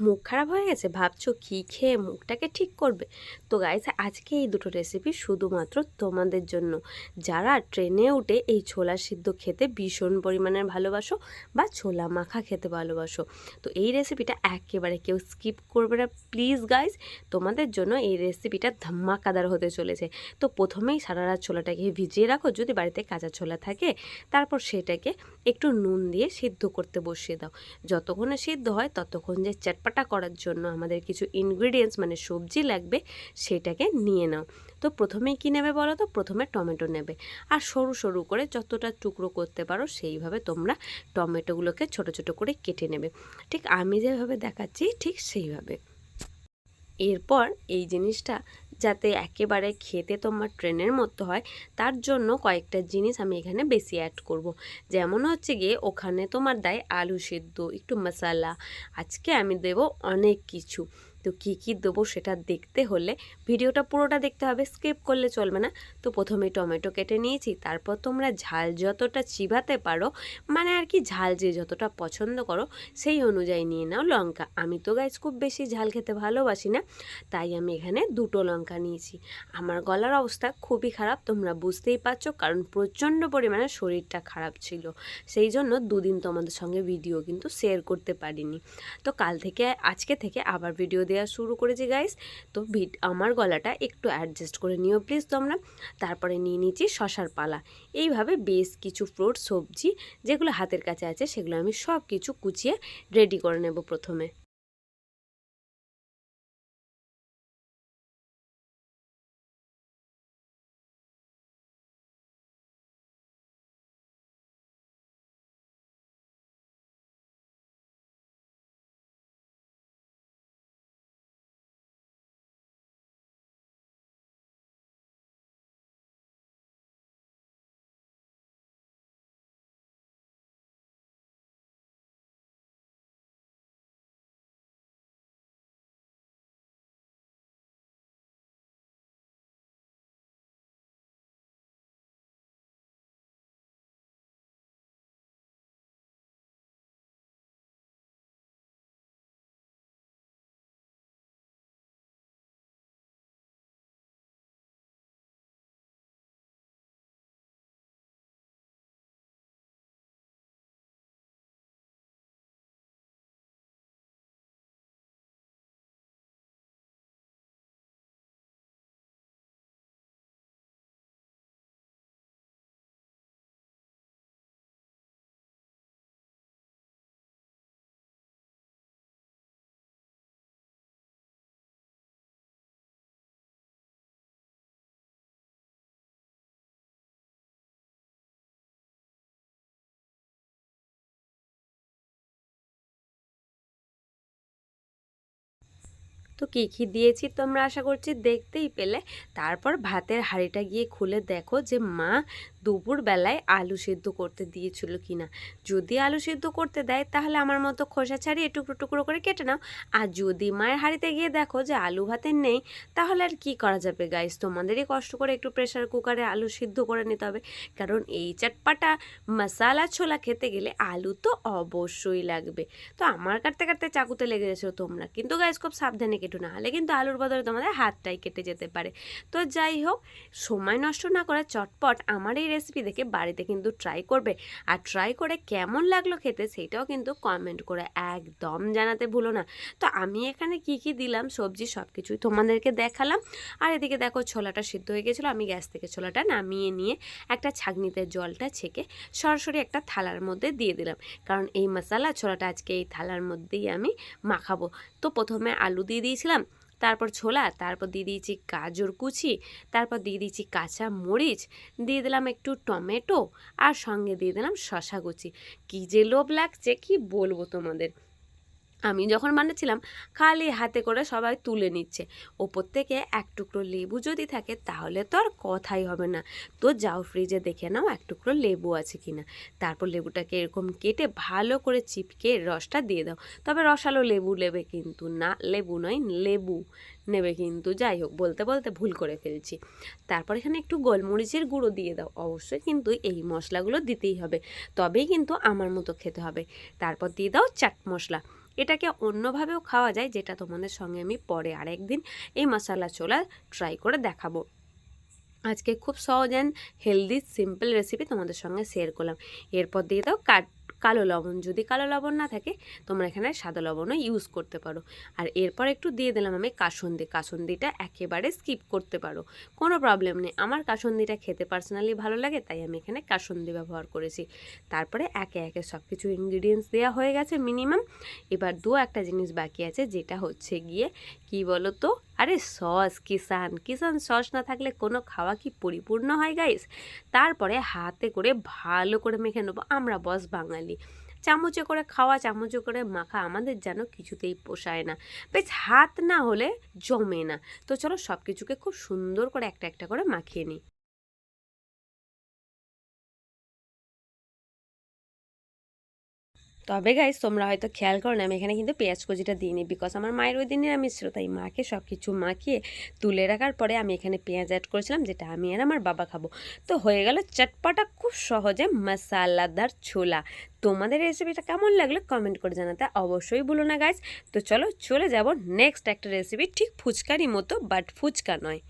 মুখ খারাপ হয়ে গেছে, ভাবছো কী খেয়ে মুখটাকে ঠিক করবে? তো গাইস, আজকে এই দুটো রেসিপি শুধুমাত্র তোমাদের জন্য, যারা ট্রেনে উঠে এই ছোলা সিদ্ধ খেতে ভীষণ পরিমাণের ভালোবাসো বা ছোলা মাখা খেতে ভালোবাসো। তো এই রেসিপিটা একেবারে কেউ স্কিপ করবে না প্লিজ গাইস। তোমাদের জন্য এই রেসিপিটা ধামাকাদার হতে চলেছে। তো প্রথমেই সারা রাত ছোলাটাকে ভিজিয়ে রাখো, যদি বাড়িতে কাঁচা ছোলা থাকে। তারপর সেটাকে একটু নুন দিয়ে সিদ্ধ করতে বসিয়ে দাও। যতক্ষণে সিদ্ধ হয় ততক্ষণ যে চটপাটা করার জন্য আমাদের কিছু ইনগ্রিডিয়েন্টস মানে সবজি লাগবে সেটাকে নিয়ে নাও। তো প্রথমেই কী নেবে বলো তো? প্রথমে টমেটো নেবে, আর সরু সরু করে যতটা টুকরো করতে পারো সেইভাবে তোমরা টমেটোগুলোকে ছোট ছোট করে কেটে নেবে, ঠিক আমি যেভাবে দেখাচ্ছি ঠিক সেইভাবে। এরপর এই জিনিসটা যাতে একেবারে খেতে তোমার ট্রেনের মতো হয়, তার জন্য কয়েকটা জিনিস আমি এখানে বেশি অ্যাড করব। যেমন হচ্ছে গিয়ে ওখানে তোমার দেয় আলু সেদ্ধ, একটু মশলা, আজকে আমি দেব অনেক কিছু। তো কী কী দেবো সেটা দেখতে হলে ভিডিওটা পুরোটা দেখতে হবে, স্কিপ করলে চলবে না। তো প্রথমে টমেটো কেটে নিয়েছি, তারপর তোমরা ঝাল যতটা চিবাতে পারো, মানে আর কি ঝাল যে যতটা পছন্দ করো সেই অনুযায়ী নিয়ে নাও লঙ্কা। আমি তো গাইজ খুব বেশি ঝাল খেতে ভালোবাসি না, তাই আমি এখানে দুটো লঙ্কা নিয়েছি। আমার গলার অবস্থা খুবই খারাপ, তোমরা বুঝতেই পারছো, কারণ প্রচণ্ড পরিমাণে শরীরটা খারাপ ছিল, সেই জন্য দুদিন তোমাদের সঙ্গে ভিডিও কিন্তু শেয়ার করতে পারিনি। তো কাল থেকে আজকে থেকে আবার ভিডিও দেওয়া শুরু করেছি গাইস। তো আমার গলাটা একটু অ্যাডজাস্ট করে নিও প্লিজ তোমরা। তারপরে নিয়ে নিয়েছি শশার পালা। এইভাবে বেশ কিছু ফ্রুট সবজি যেগুলো হাতের কাছে আছে সেগুলো আমি সব কিছু কুচিয়ে রেডি করে নেব প্রথমে। তো কী কী দিয়েছি তোমরা আশা করছি দেখতেই পেলে। তারপর ভাতের হাঁড়িটা গিয়ে খুলে দেখো যে মা দুপুরবেলায় আলু সেদ্ধ করতে দিয়েছিল কি না। যদি আলু সেদ্ধ করতে দেয় তাহলে আমার মতো খোসা ছাড়িয়ে টুকরো টুকরো করে কেটে নাও। আর যদি মায়ের হাঁড়িতে গিয়ে দেখো যে আলু ভাতে নেই, তাহলে আর কি করা যাবে গাইস, তোমাদেরই কষ্ট করে একটু প্রেশার কুকারে আলু সিদ্ধ করে নিতে হবে, কারণ এই চটপাটা মশালা ছোলা খেতে গেলে আলু তো অবশ্যই লাগবে। তো আমার কাটতে কাটতে চাকুতে লেগে গেছিলো, তোমরা কিন্তু গাইস খুব সাবধানে কেটো, না হলে কিন্তু আলুর বদলে তোমাদের হাতটাই কেটে যেতে পারে। তো যাই হোক, সময় নষ্ট না করে চটপট আমার এই রেসিপি দেখে বাড়িতে কিন্তু ট্রাই করবে, আর ট্রাই করে কেমন লাগলো খেতে সেইটাও কিন্তু কমেন্ট করে একদম জানাতে ভুলো না। তো আমি এখানে কি কি দিলাম সবজি সব কিছুই তোমাদেরকে দেখালাম। আর এদিকে দেখো ছোলাটা সিদ্ধ হয়ে গেছিলো, আমি গ্যাস থেকে ছোলাটা নামিয়ে নিয়ে একটা ছাঁকনিতে জলটা ছেঁকে সরাসরি একটা থালার মধ্যে দিয়ে দিলাম, কারণ এই মশলা ছোলাটা আজকে এই থালার মধ্যেই আমি মাখাবো। তো প্রথমে আলু দিয়ে দিয়েছিলাম, তারপর ছোলা, তারপর দিয়ে দিয়েছি গাজর কুচি, তারপর দিয়ে দিয়েছি কাঁচা মরিচ, দিয়ে দিলাম একটু টমেটো, আর সঙ্গে দিয়ে দিলাম শশা কুচি। কী যে লোভ লাগছে কি বলবো তোমাদের। আমি যখন বানাচ্ছিলাম খালি হাতে করে সবাই তুলে নিচ্ছে, ওপর থেকে এক টুকরো লেবু যদি থাকে তাহলে তো আর কথাই হবে না। তো যাও ফ্রিজে দেখে নাও এক টুকরো লেবু আছে কিনা, তারপর লেবুটাকে এরকম কেটে ভালো করে চিপকে রসটা দিয়ে দাও। তবে রসালো লেবু নেবে কিন্তু, না লেবু নয় লেবু নেবে কিন্তু। যাই হোক, বলতে বলতে ভুল করে ফেলছি। তারপর এখানে একটু গোলমরিচের গুঁড়ো দিয়ে দাও, অবশ্যই কিন্তু এই মশলাগুলো দিতেই হবে, তবেই কিন্তু আমার মতো খেতে হবে। তারপর দিয়ে দাও চাট মশলা। এটাকে অন্যভাবেও খাওয়া যায়, যেটা তোমাদের সঙ্গে আমি পরে আরেকদিন এই মশালা ছোলা ট্রাই করে দেখাবো। আজকে খুব সহজ অ্যান্ড হেলদি সিম্পল রেসিপি তোমাদের সঙ্গে শেয়ার করলাম। এরপর দিয়ে দাও কালো লবণ, যদি কালো লবণ না থাকে তোমরা এখানে সাদা লবণও ইউজ করতে পারো। আর এরপর একটু দিয়ে দিলাম আমি কাসুন্দি। কাসুন্দিটা একেবারে স্কিপ করতে পারো, কোনো প্রবলেম নেই। আমার কাসুন্দিটা খেতে পার্সোনালি ভালো লাগে, তাই আমি এখানে কাসুন্দি ব্যবহার করেছি। তারপরে একে একে সব কিছু ইনগ্রিডিয়েন্টস দেওয়া হয়ে গেছে মিনিমাম। এবার একটা জিনিস বাকি আছে, যেটা হচ্ছে গিয়ে কি বলো তো, আরে সস। কিষান সস না থাকলে কোনো খাওয়া কি পরিপূর্ণ হয় গাইস? তারপরে হাতে করে ভালো করে মেখে নেবো। আমরা বস বাঙালি, চামচে করে খাওয়া, চামচে করে মাখা আমাদের যেন কিছুতেই পোষায় না, বেশ হাত না হলে জমে না। তো চলো সব কিছুকে খুব সুন্দর করে একটা একটা করে মাখিয়ে নিই। তবে গাইস তোমরা হয়তো খেয়াল করো না, আমি এখানে কিন্তু পেঁয়াজ কুচিটা দিইনি, বিকজ আমার মায়ের ওই দিন নিরামিষ ছিল, তাই মাকে সব কিছু মাখিয়ে তুলে রাখার পরে আমি এখানে পেঁয়াজ অ্যাড করেছিলাম, যেটা আমি আর আমার বাবা খাবো। তো হয়ে গেল চটপটা খুব সহজে মশালাদার ছোলা। তোমাদের রেসিপিটা কেমন লাগলো কমেন্ট করে জানাতে অবশ্যই ভুলো না গাইস। তো চলো চলে যাব নেক্সট একটা রেসিপি, ঠিক ফুচকারই মতো, বাট ফুচকা নয়।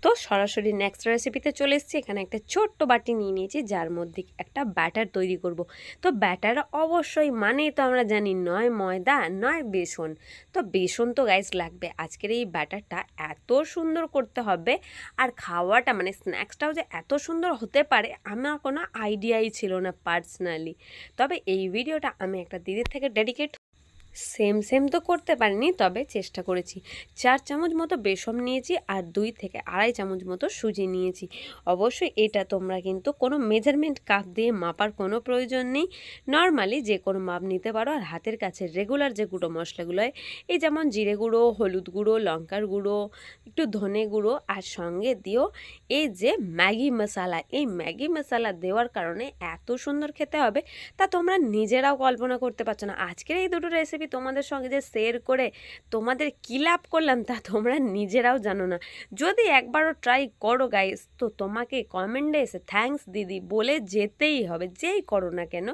তো সরাসরি নেক্সট রেসিপিতে চলে এসেছি। এখানে একটা ছোট্ট বাটি নিয়ে নিয়েছি, যার মধ্যে একটা ব্যাটার তৈরি করব। তো ব্যাটার অবশ্যই মানেই তো আমরা জানি নয় ময়দা নয় বেসন। তো বেসন তো গাইস লাগবে। আজকের এই ব্যাটারটা এত সুন্দর করতে হবে, আর খাওয়াটা মানে স্ন্যাক্সটাও যে এত সুন্দর হতে পারে আমার কোনো আইডিয়াই ছিল না পার্সোনালি। তবে এই ভিডিওটা আমি একটা দিদির থেকে ডেডিকেট সেম তো করতে পারিনি, তবে চেষ্টা করেছি। 4 চামচ মতো বেসন নিয়েছি আর 2 থেকে আড়াই চামচ মতো সুজি নিয়েছি। অবশ্যই এটা তোমরা কিন্তু কোনো মেজারমেন্ট কাপ দিয়ে মাপার কোনো প্রয়োজন নেই, নর্মালি যে কোনো মাপ নিতে পারো। আর হাতের কাছে রেগুলার যে গুঁড়ো মশলাগুলো হয়, এই যেমন জিরে গুঁড়ো, হলুদ গুঁড়ো, লঙ্কার গুঁড়ো, একটু ধনে গুঁড়ো, আর সঙ্গে দিও এই যে ম্যাগি মশলা। এই ম্যাগি মশলা দেওয়ার কারণে এত সুন্দর খেতে হবে, তা তোমরা নিজেরাও কল্পনা করতে পারছো না। আজকের এই দুটো রেসিপি তোমাদের সঙ্গে যে শেয়ার করে তোমাদের কী লাভ করলাম তা তোমরা নিজেরাও জানো না। যদি একবারও ট্রাই করো গাইস, তো তোমাকে কমেন্টে এসে থ্যাঙ্কস দিদি বলে যেতেই হবে, যেই করো না কেন।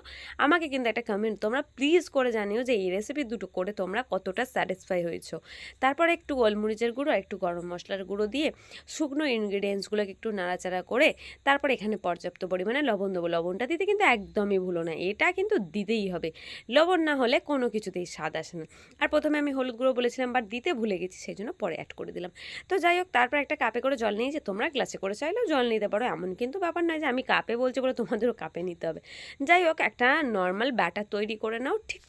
আমাকে কিন্তু একটা কমেন্ট তোমরা প্লিজ করে জানিও যে এই রেসিপি দুটো করে তোমরা কতটা স্যাটিসফাই হয়েছো। তারপরে একটু গোলমরিচের গুঁড়ো, একটু গরম মশলার গুঁড়ো দিয়ে শুকনো ইনগ্রিডিয়েন্টসগুলোকে একটু নাড়াচাড়া করে তারপর এখানে পর্যাপ্ত পরিমাণে লবণ দেবো। লবণটা দিতে কিন্তু একদমই ভুলো না, এটা কিন্তু দিতেই হবে। লবণ না হলে কোনো কিছুতেই স্বাদ আসে না। আর প্রথমে আমি হলুদ গুঁড়ো বলেছিলাম, বাট দিতে ভুলে গেছি, সেই জন্য পরে অ্যাড করে দিলাম। তো যাই হোক, তারপর একটা কাপে করে জল নিয়েছি। তোমরা গ্লাসে করে চাইলেও জল নিতে পারো, এমন কিন্তু ব্যাপার নয় যে আমি কাপে বলছি বলে তোমাদেরও কাপে নিতে হবে। যাই হোক, একটা নর্মাল ব্যাটার তৈরি করে নাও, ঠিক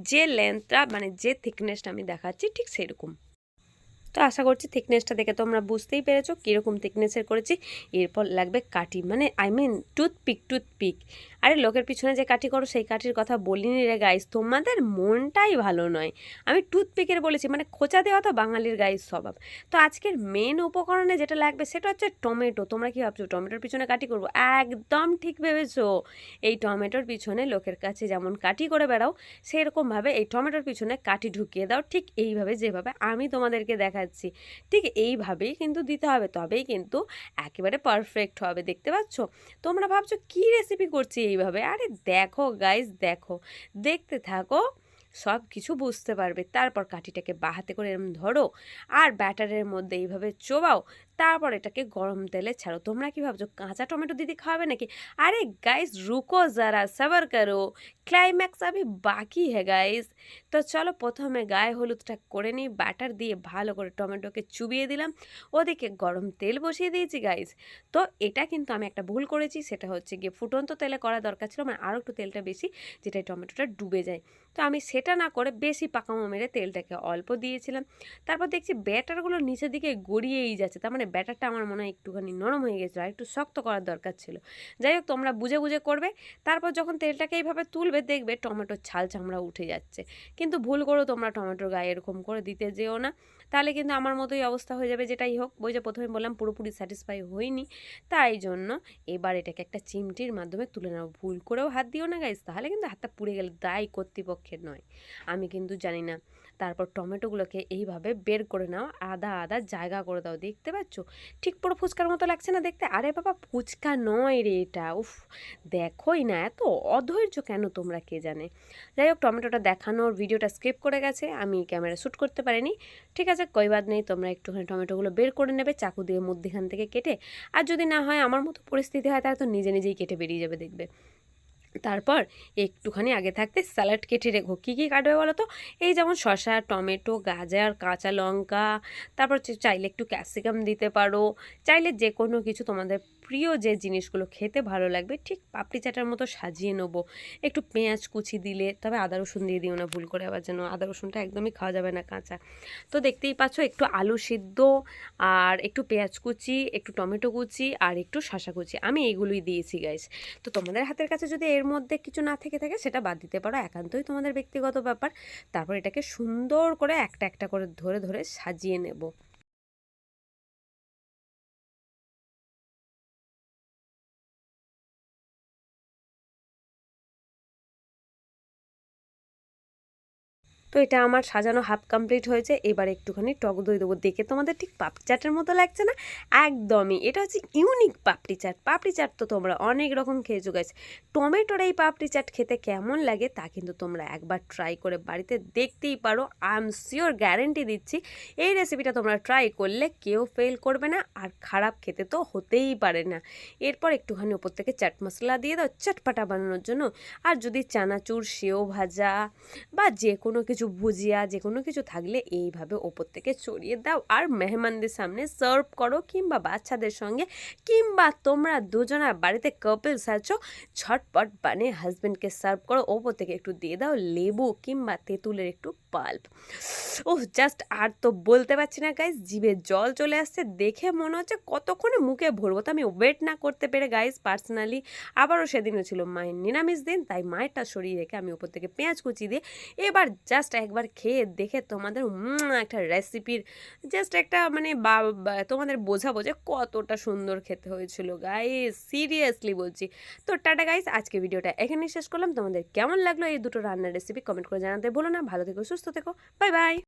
যে লেন্থটা মানে যে থিকনেসটা আমি দেখাচ্ছি ঠিক সেরকম। তো আশা করছি থিকনেসটা দেখে তোমরা বুঝতেই পেরেছো কীরকম থিকনেসের করেছি। এরপর লাগবে কাঠি, মানে টুথপিক। আরে লোকের পিছনে যে কাঠি করো সেই কাঠির কথা বলিনি রে গাইস, তোমাদের মনটাই ভালো নয়। আমি টুথপিকের বলেছি, মানে খোঁচা দেওয়া তো বাঙালির গাইস স্বভাব। তো আজকের মেন উপকরণে যেটা লাগবে সেটা হচ্ছে টমেটো। তোমরা কি ভাবছো টমেটোর পিছনে কাঠি করবো? একদম ঠিক ভেবেছো। এই টমেটোর পিছনে লোকের কাছে যেমন কাঠি করে বেড়াও, সেরকমভাবে এই টমেটোর পিছনে কাঠি ঢুকিয়ে দাও, ঠিক এইভাবে যেভাবে আমি তোমাদেরকে দেখাচ্ছি ঠিক এইভাবেই কিন্তু দিতে হবে, তবেই কিন্তু একেবারে পারফেক্ট হবে। দেখতে পাচ্ছ? তোমরা ভাবছো কি রেসিপি করছি এইভাবে, আরে দেখো গাইস, দেখো, দেখতে থাকো, সব কিছু বুঝতে পারবে। তারপর কাঠিটাকে বাঁ হাতে করে এরকম ধরো আর ব্যাটারের মধ্যে এইভাবে চোবাও, তারপর এটাকে গরম তেলে ছাড়ো। তোমরা কি ভাবছো কাঁচা টমেটো দিদি খাওয়াবে নাকি? আরে গাইস রুকো যারা, সবার করো, ক্লাইম্যাক্স আভি বাকি হ্যাঁ গাইস। তো চলো প্রথমে গায়ে হলুদটা করে নিই, ব্যাটার দিয়ে ভালো করে টমেটোকে চুবিয়ে দিলাম, ওদিকে গরম তেল বসিয়ে দিয়েছি গাইস। তো এটা কিন্তু আমি একটা ভুল করেছি, সেটা হচ্ছে গিয়ে ফুটন্ত তেলে করা দরকার ছিল, মানে আরও একটু তেলটা বেশি, যেটা টমেটোটা ডুবে যায়। তো আমি সেটা না করে বেশি পাকামো মেরে তেলটাকে অল্প দিয়েছিলাম। তারপর দেখছি ব্যাটারগুলো নিচের দিকে গড়িয়েই যাচ্ছে, তার মানে ব্যাটারটা আমার মনে হয় একটুখানি নরম হয়ে গেছিলো, আর একটু শক্ত করার দরকার ছিল। যাই হোক, তোমরা বুঝে বুঝে করবে। তারপর যখন তেলটাকে এইভাবে তুলবে দেখবে টমেটোর ছাল চামড়া উঠে যাচ্ছে। কিন্তু ভুল করো তোমরা টমেটোর গায়ে এরকম করে দিতে যেও না, তাহলে কিন্তু আমার মতোই অবস্থা হয়ে যাবে। যেটাই হোক, ওই যে প্রথমে বললাম পুরোপুরি স্যাটিসফাই হইনি, তাই জন্য এবার এটাকে একটা চিমটির মাধ্যমে তুলে নেবো। ভুল করেও হাত দিও না গাইস, তাহলে কিন্তু হাতটা পুড়ে গেলে দায় কর্তৃপক্ষের নয়, আমি কিন্তু জানি না। তারপর টমেটোগুলোকে এইভাবে বের করে নাও, আদা আদা জায়গা করে দাও, দেখতে পাচ্ছ ঠিক পুরো ফুচকার মতো লাগছে না দেখতে? আরে বাবা ফুচকা নয় রে এটা, উফ দেখোই না, এত অধৈর্য কেন তোমরা কে জানে। যাই হোক টমেটোটা দেখানোর ভিডিওটা স্কিপ করে গেছে, আমি ক্যামেরা শ্যুট করতে পারিনি। ঠিক আছে কই বাদ নেই, তোমরা একটুখানি টমেটোগুলো বের করে নেবে চাকু দিয়ে মধ্যখান থেকে কেটে, আর যদি না হয় আমার মতো পরিস্থিতি হয় তাহলে তো নিজে নিজেই কেটে বেরিয়ে যাবে দেখবে। তারপর একটুখানি আগে থাকতে স্যালাড কেটে রেখো। কী কী কাটবে বলো তো? এই যেমন শসা, টমেটো, গাজর, কাঁচা লঙ্কা, তারপর চাইলে একটু ক্যাপসিকাম দিতে পারো, চাইলে যে কোনো কিছু তোমাদের প্রিয় যে জিনিসগুলো খেতে ভালো লাগবে ঠিক পাপড়ি চাটার মতো সাজিয়ে নেবো। একটু পেঁয়াজ কুচি দিলে, তবে আদা রসুন দিয়ে দিও না ভুল করে, আবার যেন আদা রসুনটা একদমই খাওয়া যাবে না কাঁচা। তো দেখতেই পাচ্ছ একটু আলু সিদ্ধ আর একটু পেঁয়াজ কুচি, একটু টমেটো কুচি আর একটু শসা কুচি, আমি এগুলোই দিয়েছি গাইস। তো তোমাদের হাতের কাছে যদি এর মধ্যে কিছু না থেকে থাকে সেটা বাদ দিতে পারো, একান্তই তোমাদের ব্যক্তিগত ব্যাপার। তারপর এটাকে সুন্দর করে একটা একটা করে ধরে ধরে সাজিয়ে নেব। তো এটা আমার সাজানো হাফ কমপ্লিট হয়েছে, এবার একটুখানি টক দই দেবো। দেখে তোমাদের ঠিক পাপড়ি চাটের মতো লাগছে না? একদমই, এটা হচ্ছে ইউনিক পাপড়ি চাট। পাপড়ি চাট তো তোমরা অনেক রকম খেয়েছো গাইস, টমেটোর এই পাপড়ি চাট খেতে কেমন লাগে তা কিন্তু তোমরা একবার ট্রাই করে বাড়িতে দেখতেই পারো। আই এম শিওর, গ্যারেন্টি দিচ্ছি এই রেসিপিটা তোমরা ট্রাই করলে কেউ ফেল করবে না, আর খারাপ খেতে তো হতেই পারে না। এরপর একটুখানি ওপর থেকে চাট মশলা দিয়ে দাও চটপাটা বানানোর জন্য। আর যদি চানাচুর, সেও ভাজা বা যে কোনো কিছু ভুজিয়া যে কোনো কিছু থাকলে এইভাবে ওপর থেকে ছড়িয়ে দাও, আর মেহমানদের সামনে সার্ভ করো, কিংবা বাচ্চাদের সঙ্গে, কিংবা তোমরা দুজনা বাড়িতে কাপলস আছো, ঝটপট বানিয়ে হাজব্যান্ডকে সার্ভ করো, ওপর থেকে একটু দিয়ে দাও লেবু কিংবা তেঁতুলের একটু পাল্প। ওহ জাস্ট আর তো বলতে পারছি না গাইস, জিভে জল চলে আসছে, দেখে মনে হচ্ছে কতক্ষণে মুখে ভরবো। তো আমি ওয়েট না করতে পেরে গাইস পার্সোনালি, আবারও সেদিনও ছিল মায়ের নিরামিষ দিন, তাই মায়েরটা সরিয়ে রেখে আমি ওপর থেকে পেঁয়াজ কুচি দিয়ে এবার জাস্ট একবার খেয়ে দেখে তোমাদের একটা রেসিপির জাস্ট একটা মানে তোমাদের বোঝাবো যে কতটা সুন্দর খেতে হয়েছিল গাইস, সিরিয়াসলি বলছি। তো টাটা গাইস, আজকে ভিডিওটা এখানেই শেষ করলাম। তোমাদের কেমন লাগলো এই দুটো রান্নার রেসিপি কমেন্ট করে জানাতে ভুলো না। ভালো থেকো, সুস্থ থেকো, বাই বাই।